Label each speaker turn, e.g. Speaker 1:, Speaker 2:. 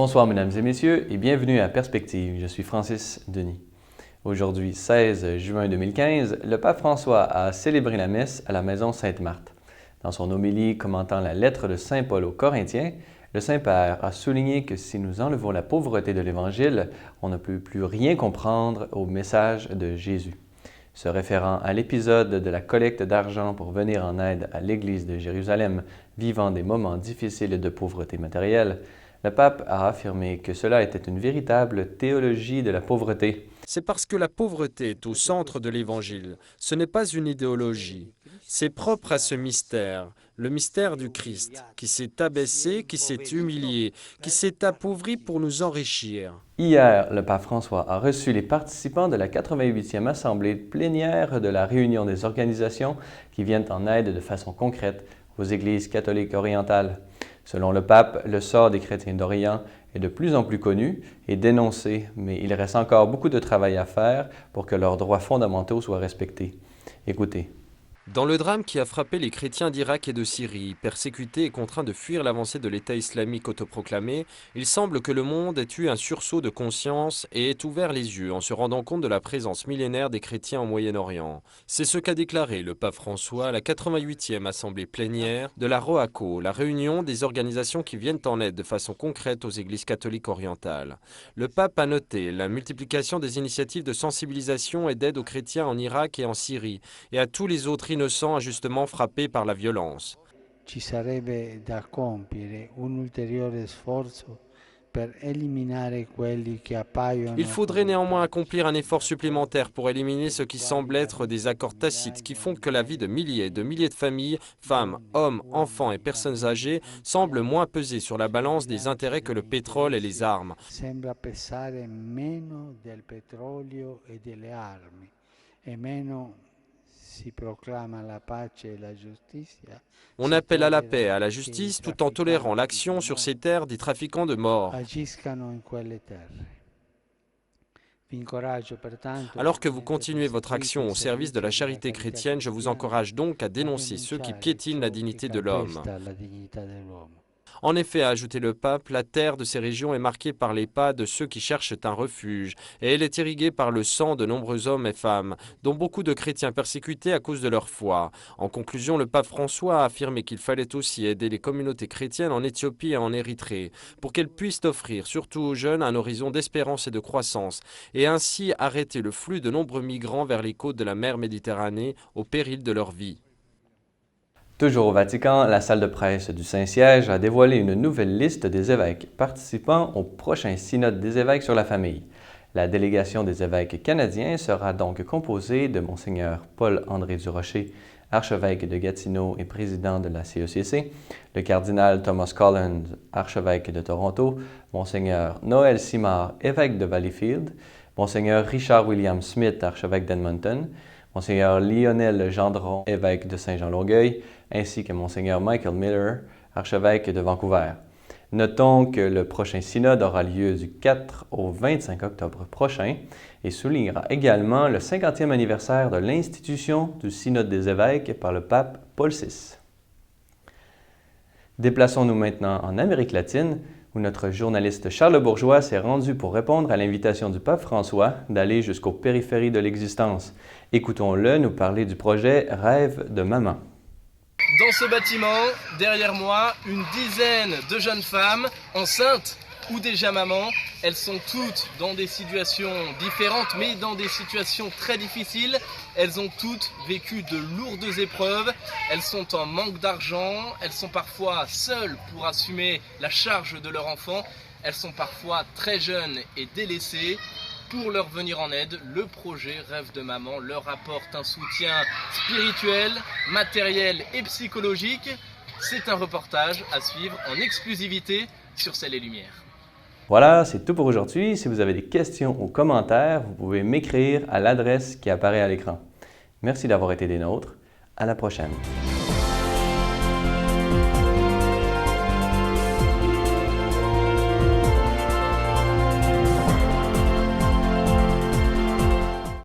Speaker 1: Bonsoir mesdames et messieurs et bienvenue à Perspective, je suis Francis Denis. Aujourd'hui, 16 juin 2015, le pape François a célébré la messe à la maison Sainte-Marthe. Dans son homélie commentant la lettre de Saint Paul aux Corinthiens, le Saint-Père a souligné que si nous enlevons la pauvreté de l'Évangile, on ne peut plus rien comprendre au message de Jésus. Se référant à l'épisode de la collecte d'argent pour venir en aide à l'Église de Jérusalem vivant des moments difficiles de pauvreté matérielle, le pape a affirmé que cela était une véritable théologie de la pauvreté.
Speaker 2: C'est parce que la pauvreté est au centre de l'Évangile. Ce n'est pas une idéologie. C'est propre à ce mystère, le mystère du Christ, qui s'est abaissé, qui s'est humilié, qui s'est appauvri pour nous enrichir.
Speaker 1: Hier, le pape François a reçu les participants de la 88e assemblée plénière de la réunion des organisations qui viennent en aide de façon concrète aux églises catholiques orientales. Selon le pape, le sort des chrétiens d'Orient est de plus en plus connu et dénoncé, mais il reste encore beaucoup de travail à faire pour que leurs droits fondamentaux soient respectés. Écoutez.
Speaker 2: Dans le drame qui a frappé les chrétiens d'Irak et de Syrie, persécutés et contraints de fuir l'avancée de l'État islamique autoproclamé, il semble que le monde ait eu un sursaut de conscience et ait ouvert les yeux en se rendant compte de la présence millénaire des chrétiens au Moyen-Orient. C'est ce qu'a déclaré le pape François à la 88e assemblée plénière de la ROACO, la réunion des organisations qui viennent en aide de façon concrète aux églises catholiques orientales. Le pape a noté la multiplication des initiatives de sensibilisation et d'aide aux chrétiens en Irak et en Syrie et à tous les autres innocents injustement frappés par la violence.
Speaker 3: Ci sarebbe da compiere un ulteriore sforzo per eliminare quelli che appaiono.
Speaker 2: Il faudrait néanmoins accomplir un effort supplémentaire pour éliminer ce qui semble être des accords tacites qui font que la vie de milliers de familles, femmes, hommes, enfants et personnes âgées semble moins peser sur la balance des intérêts que le pétrole et les armes.
Speaker 3: Sembra pesare meno del petrolio e delle armi e meno si proclama la pace e la giustizia.
Speaker 2: On appelle à la paix et à la justice tout en tolérant l'action sur ces terres des trafiquants de morts.
Speaker 3: Agiscano in quelle terre.
Speaker 2: Alors que vous continuez votre action au service de la charité chrétienne, je vous encourage donc à dénoncer ceux qui piétinent la dignité de l'homme. En effet, a ajouté le pape, la terre de ces régions est marquée par les pas de ceux qui cherchent un refuge, et elle est irriguée par le sang de nombreux hommes et femmes, dont beaucoup de chrétiens persécutés à cause de leur foi. En conclusion, le pape François a affirmé qu'il fallait aussi aider les communautés chrétiennes en Éthiopie et en Érythrée, pour qu'elles puissent offrir, surtout aux jeunes, un horizon d'espérance et de croissance, et ainsi arrêter le flux de nombreux migrants vers les côtes de la mer Méditerranée au péril de leur vie.
Speaker 1: Toujours au Vatican, la salle de presse du Saint-Siège a dévoilé une nouvelle liste des évêques participant au prochain synode des évêques sur la famille. La délégation des évêques canadiens sera donc composée de Monseigneur Paul-André Durocher, archevêque de Gatineau et président de la CECC, le cardinal Thomas Collins, archevêque de Toronto, Monseigneur Noël Simard, évêque de Valleyfield, Monseigneur Richard William Smith, archevêque d'Edmonton, Monseigneur Lionel Gendron, évêque de Saint-Jean-Longueuil, ainsi que Monseigneur Michael Miller, archevêque de Vancouver. Notons que le prochain synode aura lieu du 4 au 25 octobre prochain et soulignera également le 50e anniversaire de l'institution du synode des évêques par le pape Paul VI. Déplaçons-nous maintenant en Amérique latine, où notre journaliste Charles Bourgeois s'est rendu pour répondre à l'invitation du pape François d'aller jusqu'aux périphéries de l'existence. Écoutons-le nous parler du projet Rêve de maman.
Speaker 4: Dans ce bâtiment, derrière moi, une dizaine de jeunes femmes enceintes ou déjà mamans. Elles sont toutes dans des situations différentes, mais dans des situations très difficiles. Elles ont toutes vécu de lourdes épreuves. Elles sont en manque d'argent. Elles sont parfois seules pour assumer la charge de leur enfant. Elles sont parfois très jeunes et délaissées. Pour leur venir en aide, le projet Rêve de maman leur apporte un soutien spirituel, matériel et psychologique. C'est un reportage à suivre en exclusivité sur Ciel et Lumière.
Speaker 1: Voilà, c'est tout pour aujourd'hui. Si vous avez des questions ou commentaires, vous pouvez m'écrire à l'adresse qui apparaît à l'écran. Merci d'avoir été des nôtres. À la prochaine.